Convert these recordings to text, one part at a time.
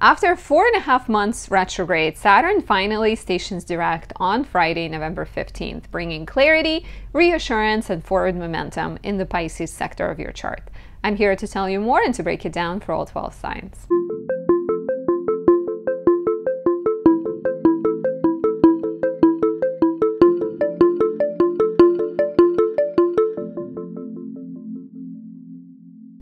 After 4.5 months retrograde, Saturn finally stations direct on Friday, November 15th, bringing clarity, reassurance, and forward momentum in the Pisces sector of your chart. I'm here to tell you more and to break it down for all 12 signs.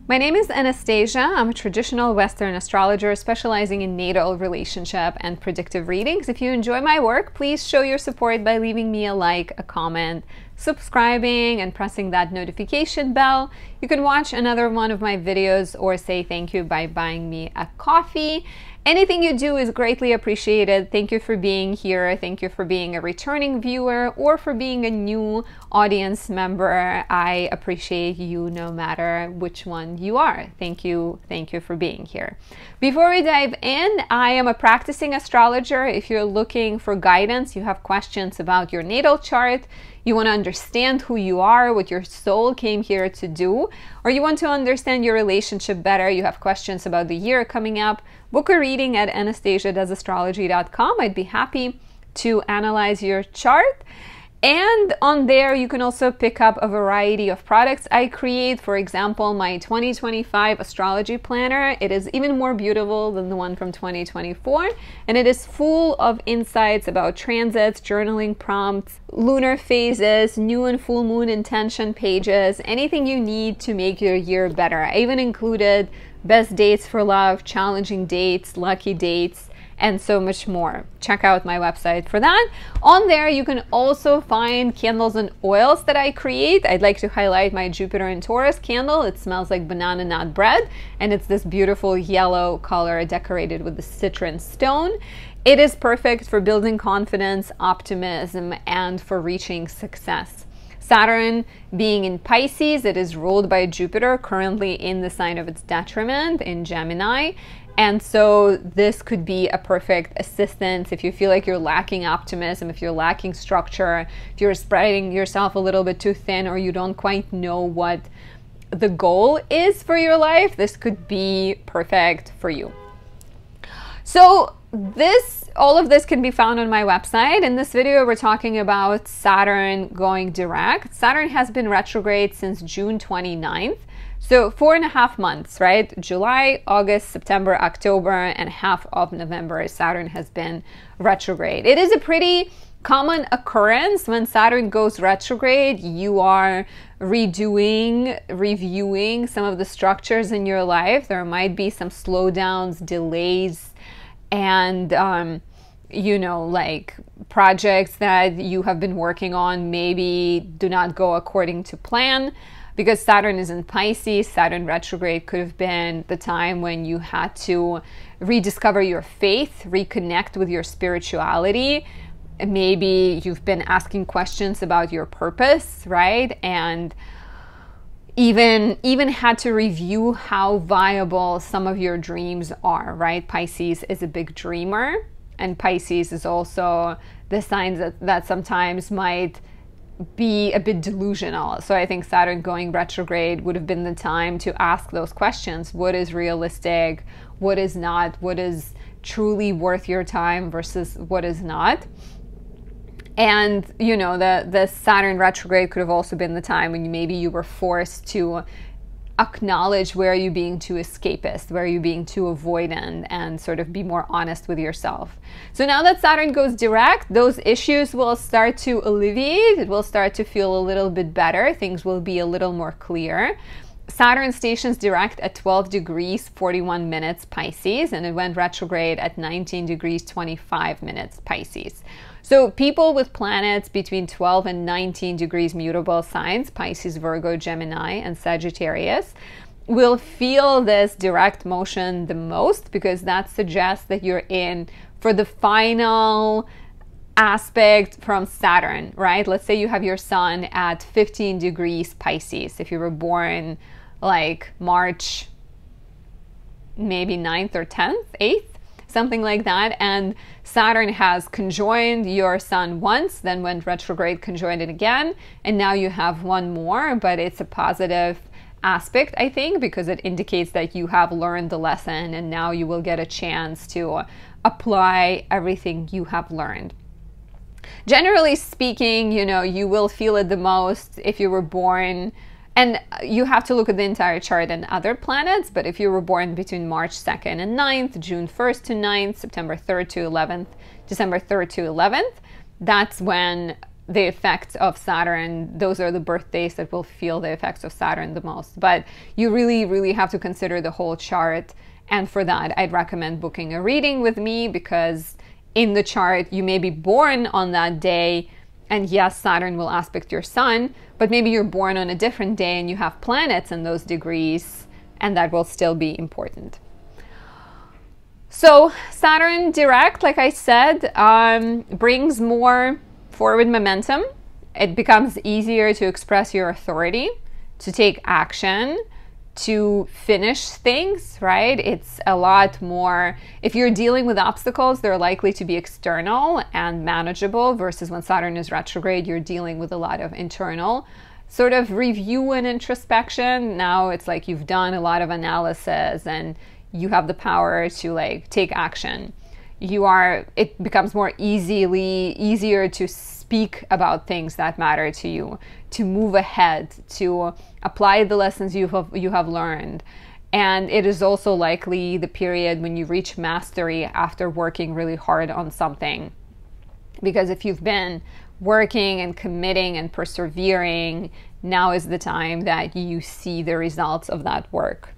My name is Anastasia. I'm a traditional Western astrologer specializing in natal, relationship, and predictive readings. If you enjoy my work, please show your support by leaving me a like, a comment, subscribing, and pressing that notification bell. You can watch another one of my videos or say thank you by buying me a coffee. Anything you do is greatly appreciated. Thank you for being here. Thank you for being a returning viewer or for being a new audience member. I appreciate you no matter which one you are. Thank you. Thank you for being here. Before we dive in, I am a practicing astrologer. If you're looking for guidance, you have questions about your natal chart, you want to understand who you are, what your soul came here to do, or you want to understand your relationship better, you have questions about the year coming up, book a reading at anastasiadoesastrology.com. I'd be happy to analyze your chart. And on there, you can also pick up a variety of products I create. For example, my 2025 astrology planner. It is even more beautiful than the one from 2024. And it is full of insights about transits, journaling prompts, lunar phases, new and full moon intention pages, anything you need to make your year better. I even included best dates for love, challenging dates, lucky dates, and so much more. Check out my website for that. On there, you can also find candles and oils that I create. I'd like to highlight my Jupiter and Taurus candle. It smells like banana nut bread, and it's this beautiful yellow color decorated with the citron stone. It is perfect for building confidence, optimism, and for reaching success. Saturn being in Pisces, it is ruled by Jupiter, currently in the sign of its detriment in Gemini. And so this could be a perfect assistance if you feel like you're lacking optimism, if you're lacking structure, if you're spreading yourself a little bit too thin, or you don't quite know what the goal is for your life. This could be perfect for you. So all of this can be found on my website. In this video, we're talking about Saturn going direct. Saturn has been retrograde since June 29th. So 4.5 months, right? July, August, September, October, and half of November, Saturn has been retrograde. It is a pretty common occurrence when Saturn goes retrograde. You are reviewing some of the structures in your life. There might be some slowdowns, delays, and like projects that you have been working on maybe do not go according to plan. Because Saturn is in Pisces, Saturn retrograde could have been the time when you had to rediscover your faith, reconnect with your spirituality. Maybe you've been asking questions about your purpose, right? And even had to review how viable some of your dreams are, right? Pisces is a big dreamer, and Pisces is also the signs that sometimes might be a bit delusional. So I think Saturn going retrograde would have been the time to ask those questions. What is realistic? What is not? What is truly worth your time versus what is not? And the Saturn retrograde could have also been the time when maybe you were forced to acknowledge where you're being too escapist, where you're being too avoidant, and sort of be more honest with yourself. So now that Saturn goes direct, those issues will start to alleviate. It will start to feel a little bit better. Things will be a little more clear. Saturn stations direct at 12 degrees 41 minutes Pisces, and it went retrograde at 19 degrees 25 minutes Pisces. So people with planets between 12 and 19 degrees mutable signs, Pisces, Virgo, Gemini, and Sagittarius, will feel this direct motion the most, because that suggests that you're in for the final aspect from Saturn, right? Let's say you have your sun at 15 degrees Pisces. If you were born like March, maybe 9th or 10th, 8th, something like that, and Saturn has conjoined your sun once, then went retrograde, conjoined it again, and now you have one more, but it's a positive aspect, I think, because it indicates that you have learned the lesson and now you will get a chance to apply everything you have learned. Generally speaking, you know, you will feel it the most if you were born, and you have to look at the entire chart and other planets, but if you were born between March 2nd and 9th, June 1st to 9th, September 3rd to 11th, December 3rd to 11th, that's when the effects of Saturn, those are the birthdays that will feel the effects of Saturn the most. But you really, really have to consider the whole chart. And for that, I'd recommend booking a reading with me, because in the chart, you may be born on that day, and yes, Saturn will aspect your sun, but maybe you're born on a different day and you have planets in those degrees, and that will still be important. So Saturn direct, like I said, brings more forward momentum. It becomes easier to express your authority, to take action, to finish things, right? It's a lot more, if you're dealing with obstacles, they're likely to be external and manageable, versus when Saturn is retrograde, you're dealing with a lot of internal sort of review and introspection. Now it's like you've done a lot of analysis and you have the power to like take action. It becomes more easier to speak about things that matter to you, to move ahead, to apply the lessons you have learned. And it is also likely the period when you reach mastery after working really hard on something. Because if you've been working and committing and persevering, now is the time that you see the results of that work.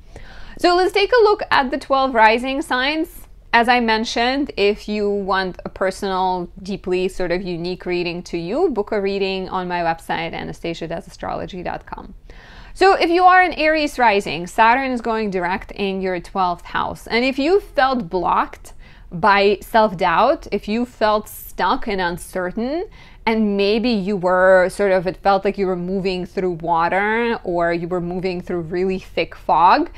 So let's take a look at the 12 rising signs. As I mentioned, if you want a personal, deeply sort of unique reading to you, book a reading on my website, anastasiadoesastrology.com. So if you are an Aries rising, Saturn is going direct in your 12th house. And if you felt blocked by self-doubt, if you felt stuck and uncertain, and maybe you were it felt like you were moving through water, or you were moving through really thick fog,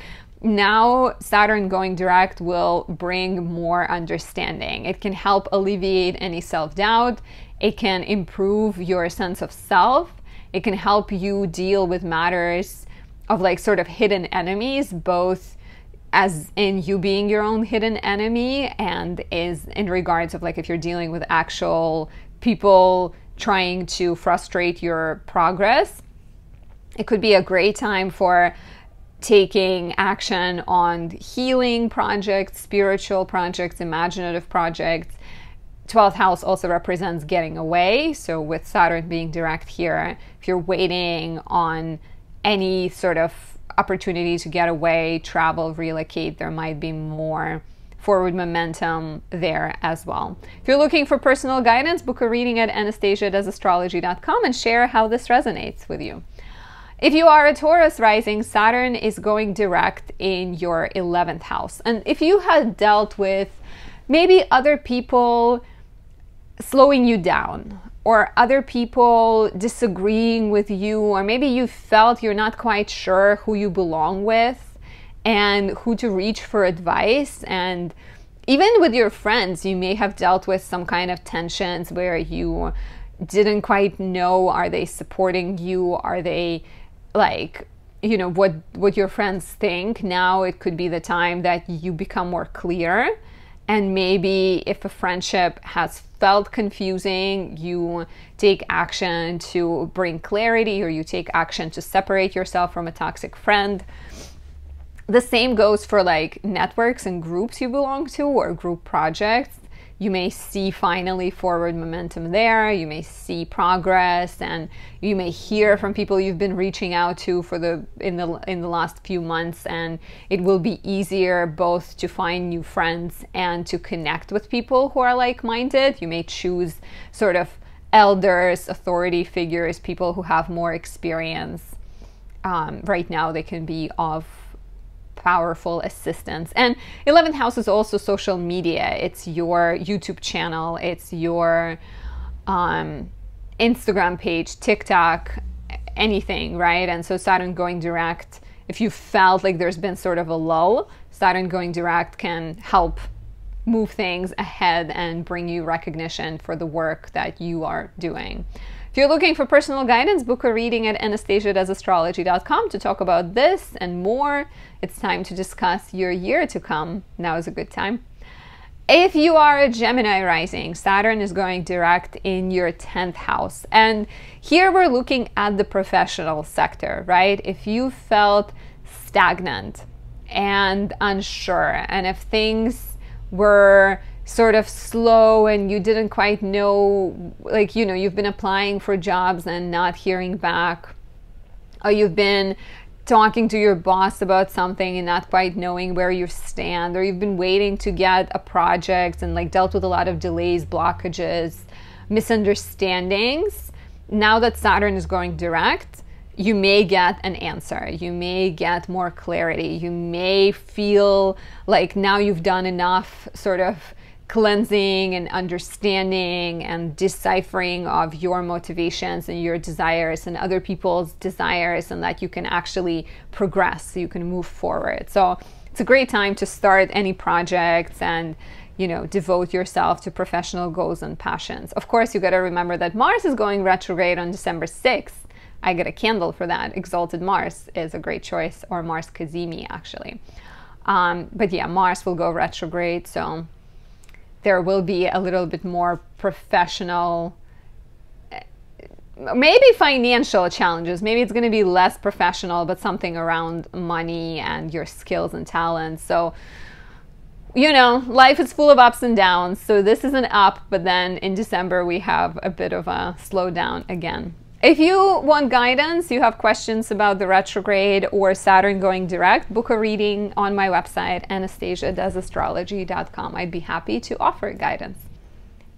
now Saturn going direct will bring more understanding. It can help alleviate any self-doubt. It can improve your sense of self. It can help you deal with matters of like sort of hidden enemies, both as in you being your own hidden enemy, and is in regards of like if you're dealing with actual people trying to frustrate your progress. It could be a great time for taking action on healing projects, spiritual projects, imaginative projects. 12th house also represents getting away. So with Saturn being direct here, if you're waiting on any sort of opportunity to get away, travel, relocate, there might be more forward momentum there as well. If you're looking for personal guidance, book a reading at anastasiadoesastrology.com and share how this resonates with you. If you are a Taurus rising, Saturn is going direct in your 11th house. And if you had dealt with maybe other people slowing you down, or other people disagreeing with you, or maybe you felt you're not quite sure who you belong with and who to reach for advice, and even with your friends, you may have dealt with some kind of tensions where you didn't quite know, are they supporting you? Are they like, you know, what your friends think? Now it could be the time that you become more clear. And maybe if a friendship has felt confusing, you take action to bring clarity, or you take action to separate yourself from a toxic friend. The same goes for like networks and groups you belong to, or group projects. You may see finally forward momentum there. You may see progress, and you may hear from people you've been reaching out to in the last few months, and it will be easier both to find new friends and to connect with people who are like-minded. You may choose sort of elders, authority figures, people who have more experience. Right now they can be of powerful assistance. And 11th house is also social media. It's your YouTube channel, it's your Instagram page, TikTok, anything, right? And so Saturn going direct, if you felt like there's been sort of a lull, Saturn going direct can help move things ahead and bring you recognition for the work that you are doing. If you're looking for personal guidance, book a reading at anastasiadoesastrology.com to talk about this and more. It's time to discuss your year to come. Now is a good time. If you are a Gemini rising, Saturn is going direct in your 10th house. And here we're looking at the professional sector, right? If you felt stagnant and unsure, and if things were sort of slow and you didn't quite know, like, you know, you've been applying for jobs and not hearing back, or you've been talking to your boss about something and not quite knowing where you stand, or you've been waiting to get a project and like dealt with a lot of delays, blockages, misunderstandings, now that Saturn is going direct, you may get an answer. You may get more clarity. You may feel like now you've done enough sort of cleansing and understanding and deciphering of your motivations and your desires and other people's desires, and that you can actually progress, so you can move forward. So it's a great time to start any projects and, you know, devote yourself to professional goals and passions. Of course, you got to remember that Mars is going retrograde on December 6th. I get a candle for that. Exalted Mars is a great choice, or Mars Kazemi, actually. But yeah, Mars will go retrograde, so there will be a little bit more professional, maybe financial challenges. Maybe it's going to be less professional, but something around money and your skills and talents. So, you know, life is full of ups and downs. So this is an up, but then in December we have a bit of a slowdown again. If you want guidance, you have questions about the retrograde or Saturn going direct, book a reading on my website, anastasiadoesastrology.com. I'd be happy to offer guidance.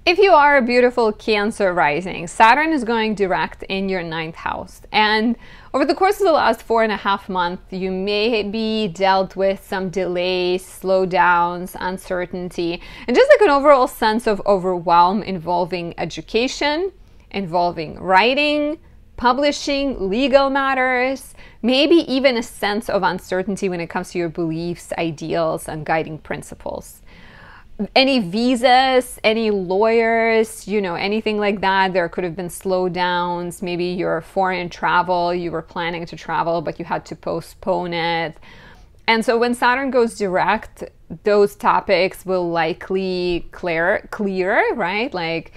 If you are a beautiful Cancer rising, Saturn is going direct in your 9th house. And over the course of the last 4.5 months, you may be dealt with some delays, slowdowns, uncertainty, and just like an overall sense of overwhelm involving education, involving writing, publishing, legal matters, maybe even a sense of uncertainty when it comes to your beliefs, ideals, and guiding principles. Any visas, any lawyers, you know, anything like that, there could have been slowdowns. Maybe your foreign travel, you were planning to travel, but you had to postpone it. And so when Saturn goes direct, those topics will likely clear, right? Like,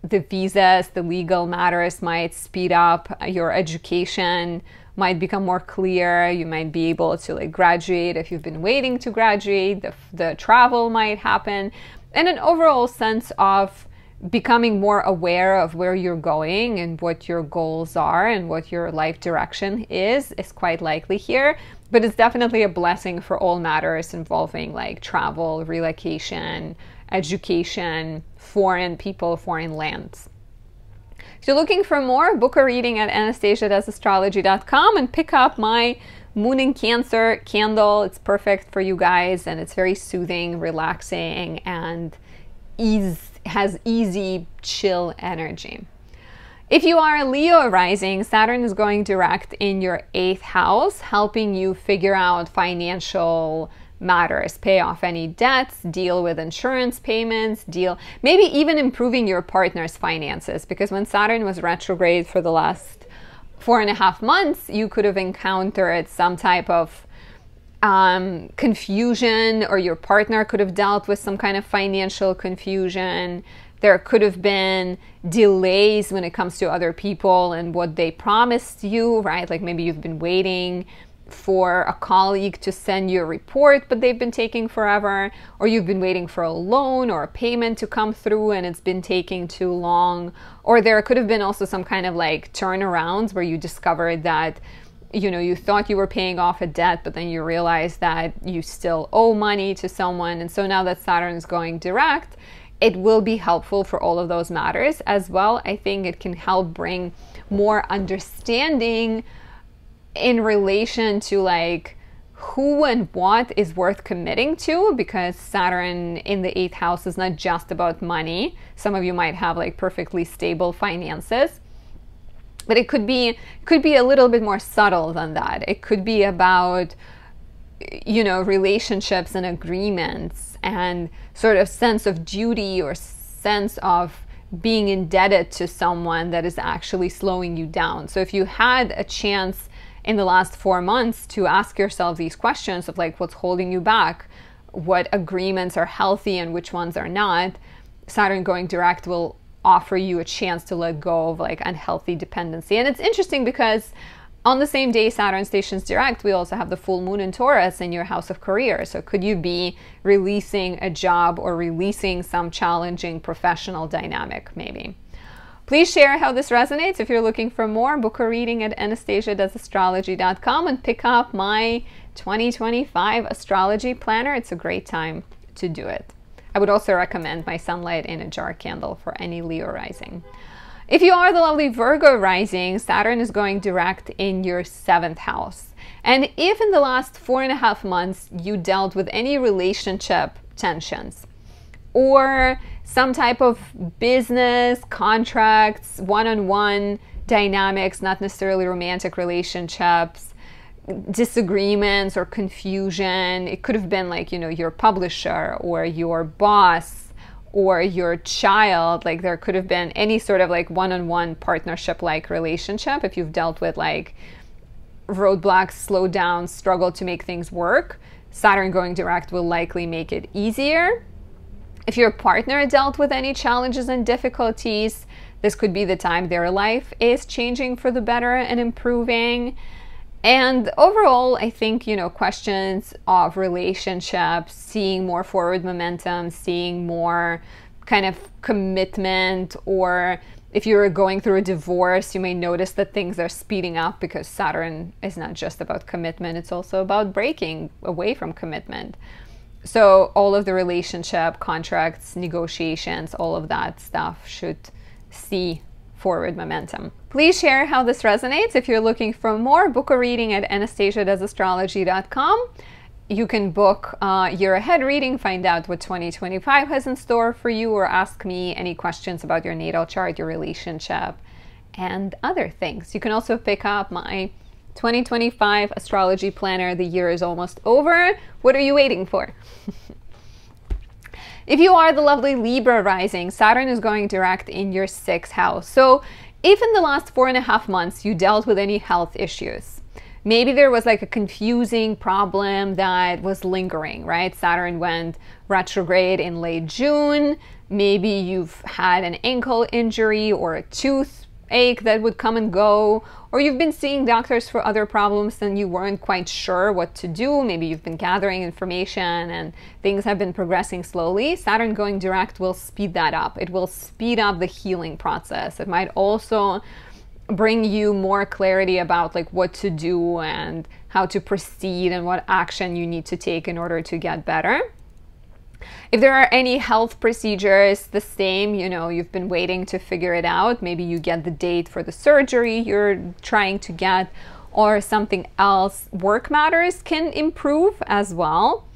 the visas, the legal matters might speed up. Your education might become more clear. You might be able to like graduate if you've been waiting to graduate. The travel might happen. And an overall sense of becoming more aware of where you're going and what your goals are and what your life direction is quite likely here. But it's definitely a blessing for all matters involving like travel, relocation, education, foreign people, foreign lands. If you're looking for more, book a reading at anastasiadoesastrology.com and pick up my Moon in Cancer candle. It's perfect for you guys, and it's very soothing, relaxing, and has easy, chill energy. If you are a Leo rising, Saturn is going direct in your 8th house, helping you figure out financial matters, pay off any debts, deal with insurance payments, maybe even improving your partner's finances, because when Saturn was retrograde for the last 4.5 months, you could have encountered some type of confusion, or your partner could have dealt with some kind of financial confusion. There could have been delays when it comes to other people and what they promised you, right? Like maybe you've been waiting for a colleague to send you a report, but they've been taking forever, or you've been waiting for a loan or a payment to come through and it's been taking too long. Or there could have been also some kind of like turnarounds where you discovered that, you know, you thought you were paying off a debt, but then you realized that you still owe money to someone. And so now that Saturn is going direct, it will be helpful for all of those matters as well. I think it can help bring more understanding in relation to like who and what is worth committing to, because Saturn in the 8th house is not just about money. Some of you might have like perfectly stable finances, but it could be a little bit more subtle than that. It could be about, you know, relationships and agreements and sort of sense of duty or sense of being indebted to someone that is actually slowing you down. So if you had a chance in the last 4 months to ask yourself these questions of like, what's holding you back? What agreements are healthy and which ones are not? Saturn going direct will offer you a chance to let go of like unhealthy dependency. And it's interesting because on the same day Saturn stations direct, we also have the full moon in Taurus in your house of career. So could you be releasing a job or releasing some challenging professional dynamic maybe? Please share how this resonates. If you're looking for more, book a reading at anastasiadoesastrology.com and pick up my 2025 astrology planner. It's a great time to do it. I would also recommend my sunlight in a jar candle for any Leo rising. If you are the lovely Virgo rising, Saturn is going direct in your 7th house. And if in the last 4.5 months you dealt with any relationship tensions or some type of business, contracts, one-on-one dynamics, not necessarily romantic relationships, disagreements or confusion, it could have been like, you know, your publisher or your boss or your child, like there could have been any sort of like one-on-one partnership-like relationship. If you've dealt with like roadblocks, slow down, struggle to make things work, Saturn going direct will likely make it easier. If your partner dealt with any challenges and difficulties, this could be the time their life is changing for the better and improving. And overall, I think, you know, questions of relationships, seeing more forward momentum, seeing more kind of commitment, or if you're going through a divorce, you may notice that things are speeding up because Saturn is not just about commitment, it's also about breaking away from commitment. So all of the relationship, contracts, negotiations, all of that stuff should see forward momentum. Please share how this resonates. If you're looking for more, book a reading at anastasiadoesastrology.com. You can book year ahead reading, find out what 2025 has in store for you, or ask me any questions about your natal chart, your relationship, and other things. You can also pick up my 2025 astrology planner. The year is almost over. What are you waiting for? If you are the lovely Libra rising, Saturn is going direct in your 6th house. So if in the last 4.5 months you dealt with any health issues, maybe there was like a confusing problem that was lingering, right? Saturn went retrograde in late June. Maybe you've had an ankle injury or a toothache that would come and go, or you've been seeing doctors for other problems and you weren't quite sure what to do. Maybe you've been gathering information and things have been progressing slowly. Saturn going direct will speed that up. It will speed up the healing process. It might also bring you more clarity about like what to do and how to proceed and what action you need to take in order to get better. If there are any health procedures, the same, you know, you've been waiting to figure it out. Maybe you get the date for the surgery you're trying to get or something else. Work matters can improve as well.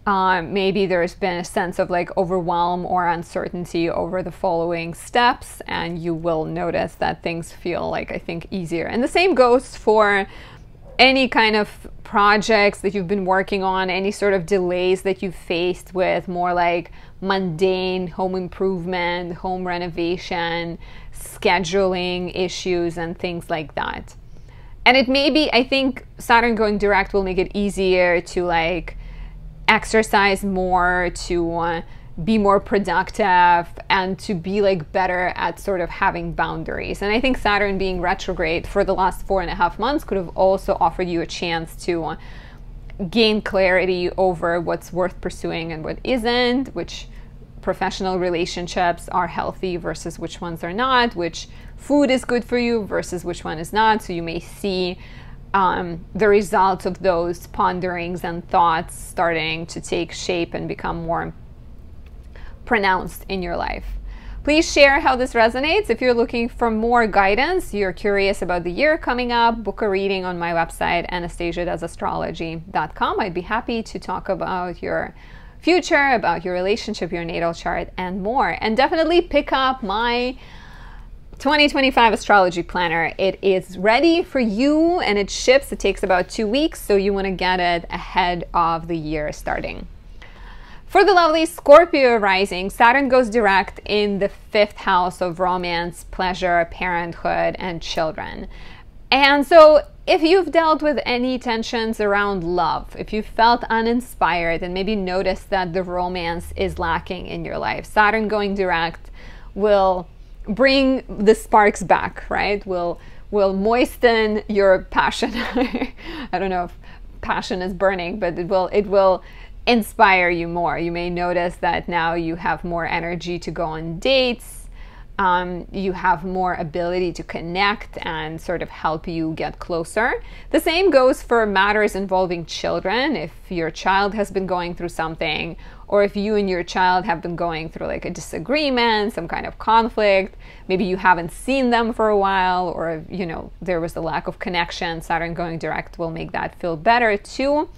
Maybe there's been a sense of like overwhelm or uncertainty over the following steps, and you will notice that things feel like, I think, easier. And the same goes for any kind of projects that you've been working on, any sort of delays that you've faced with more like mundane home improvement, home renovation, scheduling issues, and things like that. And it may be, I think Saturn going direct will make it easier to like exercise more, to be more productive, and to be like better at sort of having boundaries. And I think Saturn being retrograde for the last 4.5 months could have also offered you a chance to gain clarity over what's worth pursuing and what isn't, which professional relationships are healthy versus which ones are not, which food is good for you versus which one is not. So you may see the results of those ponderings and thoughts starting to take shape and become more pronounced in your life. Please share how this resonates. If you're looking for more guidance, you're curious about the year coming up, book a reading on my website, anastasiadoesastrology.com. I'd be happy to talk about your future, about your relationship, your natal chart, and more. And definitely pick up my 2025 astrology planner. It is ready for you and it ships. It takes about 2 weeks, so you want to get it ahead of the year starting. For the lovely Scorpio rising, Saturn goes direct in the 5th house of romance, pleasure, parenthood, and children. And so if you've dealt with any tensions around love, if you felt uninspired and maybe noticed that the romance is lacking in your life, Saturn going direct will bring the sparks back, right? Will moisten your passion. I don't know if passion is burning, but it will inspire you more. You may notice that now you have more energy to go on dates. You have more ability to connect and sort of help you get closer. The same goes for matters involving children. If your child has been going through something, or if you and your child have been going through like a disagreement, some kind of conflict, maybe you haven't seen them for a while, or you know, there was a lack of connection, Saturn going direct will make that feel better too.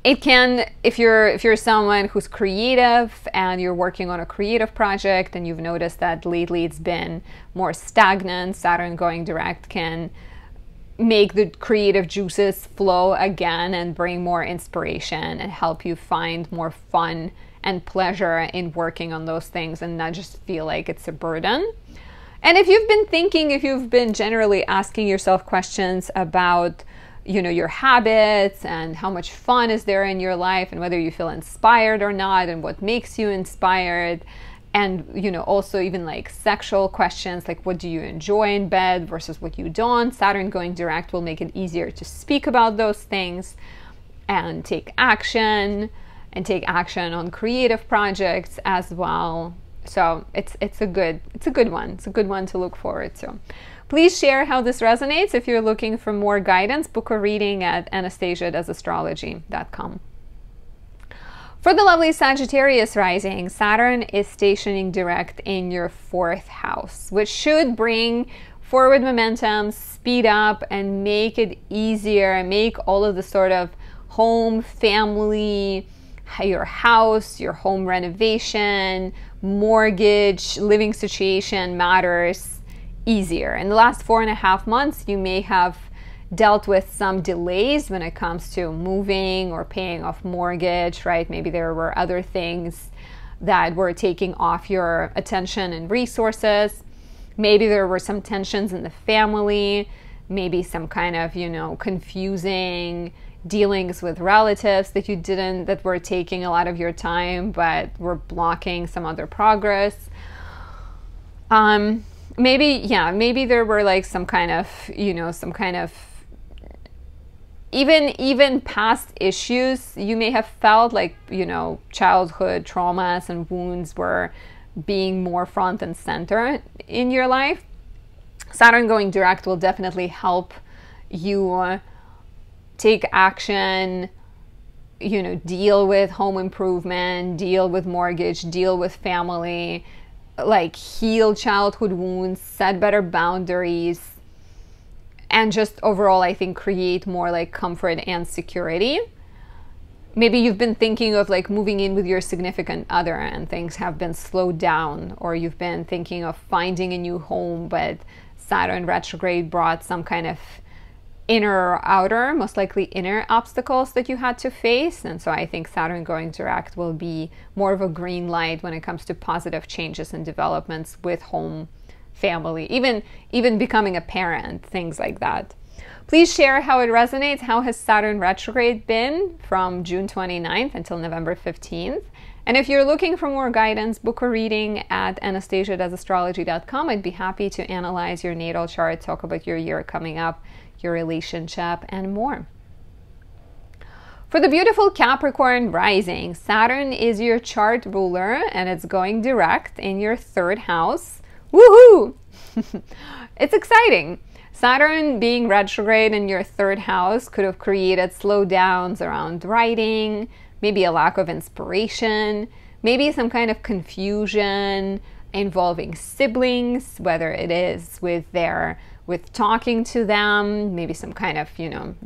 It can, if you're someone who's creative and you're working on a creative project and you've noticed that lately it's been more stagnant, Saturn going direct can make the creative juices flow again and bring more inspiration and help you find more fun and pleasure in working on those things and not just feel like it's a burden. And if you've been thinking, if you've been generally asking yourself questions about your habits and how much fun is there in your life and whether you feel inspired or not and what makes you inspired, and also even like sexual questions like what do you enjoy in bed versus what you don't, Saturn going direct will make it easier to speak about those things and take action on creative projects as well. So it's a good one. It's a good one to look forward to. Please share how this resonates. If you're looking for more guidance, book a reading at Anastasia.astrology.com. For the lovely Sagittarius rising, Saturn is stationing direct in your 4th house, which should bring forward momentum, speed up, and make it easier, make all of the sort of home, family, your house, your home renovation, mortgage, living situation matters easier. In the last 4.5 months, you may have dealt with some delays when it comes to moving or paying off mortgage, right? Maybe there were other things that were taking off your attention and resources. Maybe there were some tensions in the family, maybe some kind of, confusing dealings with relatives that were taking a lot of your time but were blocking some other progress. Maybe there were like some kind of even past issues. You may have felt like, childhood traumas and wounds were being more front and center in your life. Saturn going direct will definitely help you take action, deal with home improvement, deal with mortgage, deal with family, like heal childhood wounds, set better boundaries, and just overall, I think, create more like comfort and security. Maybe you've been thinking of like moving in with your significant other and things have been slowed down, or you've been thinking of finding a new home, but Saturn retrograde brought some kind of inner or outer, most likely inner obstacles that you had to face. And so I think Saturn going direct will be more of a green light when it comes to positive changes and developments with home, family, even becoming a parent, things like that. Please share how it resonates. How has Saturn retrograde been from June 29th until November 15th? And if you're looking for more guidance, book a reading at Anastasia.astrology.com. I'd be happy to analyze your natal chart, talk about your year coming up, your relationship, and more. For the beautiful Capricorn rising, Saturn is your chart ruler and it's going direct in your 3rd house. Woohoo! It's exciting. Saturn being retrograde in your 3rd house could have created slowdowns around writing, maybe a lack of inspiration, maybe some kind of confusion involving siblings, whether it is with talking to them, maybe some kind of,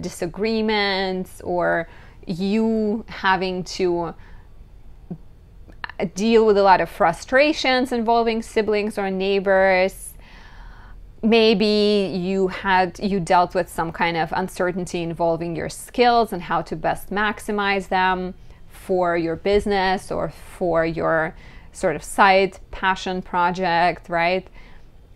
disagreements, or you having to deal with a lot of frustrations involving siblings or neighbors. Maybe you dealt with some kind of uncertainty involving your skills and how to best maximize them for your business or for your sort of side passion project, right?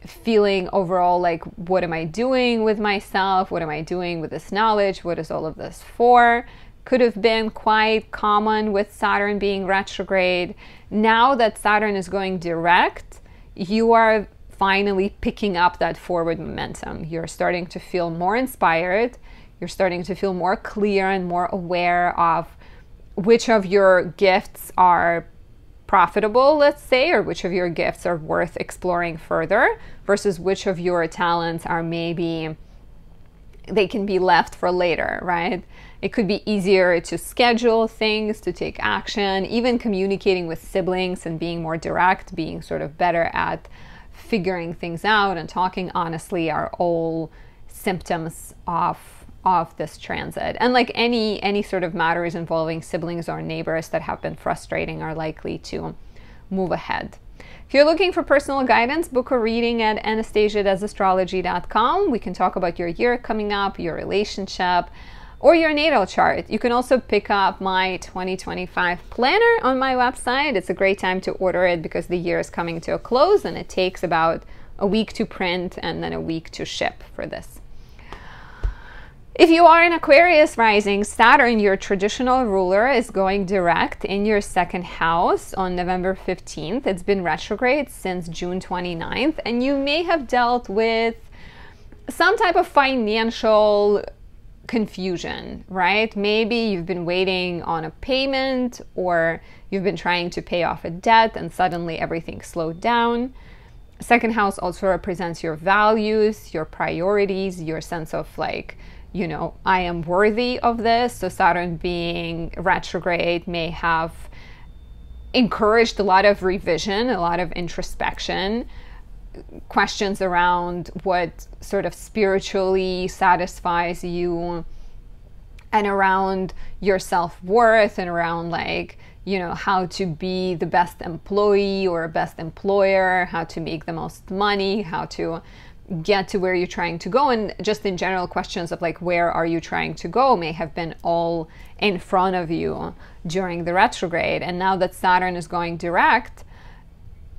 Feeling overall like, what am I doing with myself? What am I doing with this knowledge? What is all of this for? Could have been quite common with Saturn being retrograde. Now that Saturn is going direct, you are finally picking up that forward momentum. You're starting to feel more inspired. You're starting to feel more clear and more aware of which of your gifts are profitable, let's say, or which of your gifts are worth exploring further versus which of your talents are maybe, they can be left for later, right? It could be easier to schedule things, to take action, even communicating with siblings and being more direct, being sort of better at figuring things out and talking honestly are all symptoms of this transit. And like any sort of matters involving siblings or neighbors that have been frustrating are likely to move ahead. If you're looking for personal guidance, book a reading at anastasiadasastrology.com. We can talk about your year coming up, your relationship, or your natal chart. You can also pick up my 2025 planner on my website. It's a great time to order it because the year is coming to a close and it takes about a week to print and then a week to ship for this. If you are an Aquarius rising, Saturn, your traditional ruler, is going direct in your second house on November 15th. It's been retrograde since June 29th, and you may have dealt with some type of financial confusion, right? Maybe you've been waiting on a payment or you've been trying to pay off a debt and suddenly everything slowed down. Second house also represents your values, your priorities, your sense of like, you know, I am worthy of this. So Saturn being retrograde may have encouraged a lot of revision, a lot of introspection, questions around what sort of spiritually satisfies you and around your self-worth and around like, you know, how to be the best employee or best employer, how to make the most money, how to get to where you're trying to go, and just in general questions of like, where are you trying to go, may have been all in front of you during the retrograde. And now that Saturn is going direct,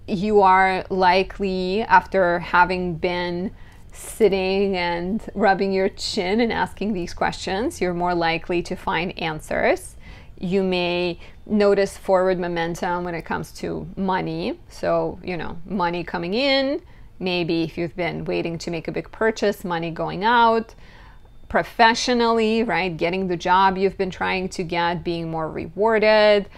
you are likely, after having been sitting and rubbing your chin and asking these questions, you're more likely to find answers. You may notice forward momentum when it comes to money. So, you know, money coming in. Maybe if you've been waiting to make a big purchase, money going out. Professionally, right? Getting the job you've been trying to get, being more rewarded,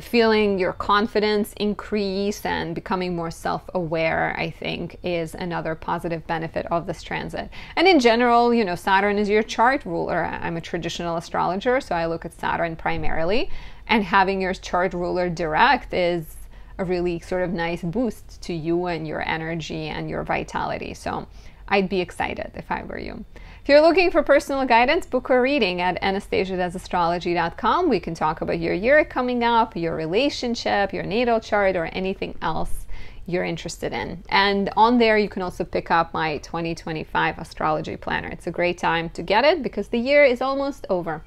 feeling your confidence increase and becoming more self-aware, I think, is another positive benefit of this transit. And in general, you know, Saturn is your chart ruler. I'm a traditional astrologer, so I look at Saturn primarily. And having your chart ruler direct is a really sort of nice boost to you and your energy and your vitality. So I'd be excited if I were you. If you're looking for personal guidance, book a reading at anastasiadasastrology.com. We can talk about your year coming up, your relationship, your natal chart, or anything else you're interested in. And on there, you can also pick up my 2025 astrology planner. It's a great time to get it because the year is almost over.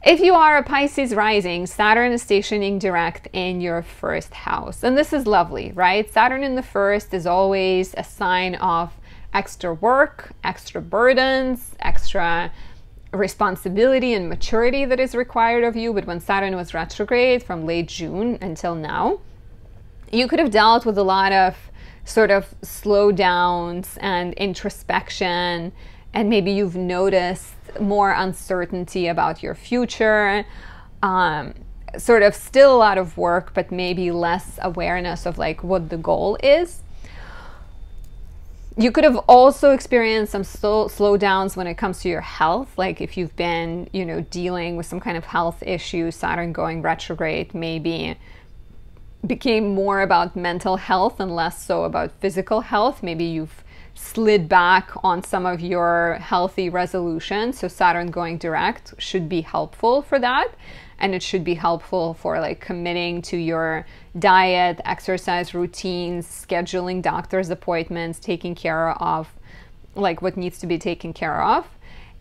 If you are a Pisces rising, Saturn is stationing direct in your first house. And this is lovely, right? Saturn in the first is always a sign of extra work, extra burdens, extra responsibility and maturity that is required of you. But when Saturn was retrograde from late June until now, you could have dealt with a lot of sort of slowdowns and introspection, and maybe you've noticed more uncertainty about your future, sort of still a lot of work, but maybe less awareness of like what the goal is. You could have also experienced some slowdowns when it comes to your health. Like if you've been, you know, dealing with some kind of health issue, Saturn going retrograde maybe became more about mental health and less so about physical health. Maybe you've slid back on some of your healthy resolutions. So Saturn going direct should be helpful for that. And it should be helpful for like committing to your diet, exercise routines, scheduling doctor's appointments, taking care of like what needs to be taken care of.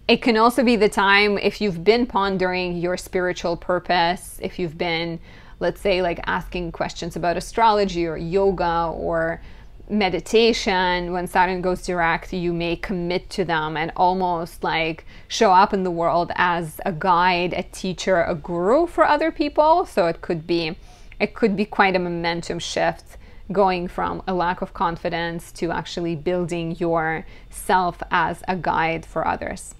It can also be the time if you've been pondering your spiritual purpose, if you've been, let's say, like asking questions about astrology or yoga or meditation. When Saturn goes direct, you may commit to them and almost like show up in the world as a guide, a teacher, a guru for other people. So it could be quite a momentum shift, going from a lack of confidence to actually building yourself as a guide for others.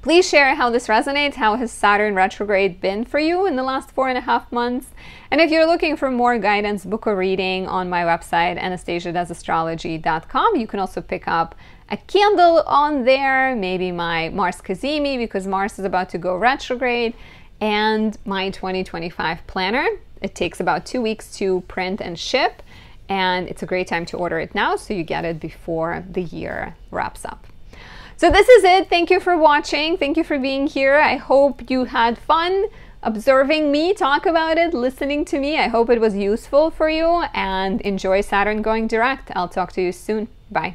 Please share how this resonates. How has Saturn retrograde been for you in the last 4.5 months? And if you're looking for more guidance, book a reading on my website, anastasiadoesastrology.com. You can also pick up a candle on there, maybe my Mars Kazemi, because Mars is about to go retrograde, and my 2025 planner. It takes about 2 weeks to print and ship, and it's a great time to order it now so you get it before the year wraps up. So this is it. Thank you for watching. Thank you for being here. I hope you had fun observing me talk about it, listening to me. I hope it was useful for you, and enjoy Saturn going direct. I'll talk to you soon. Bye.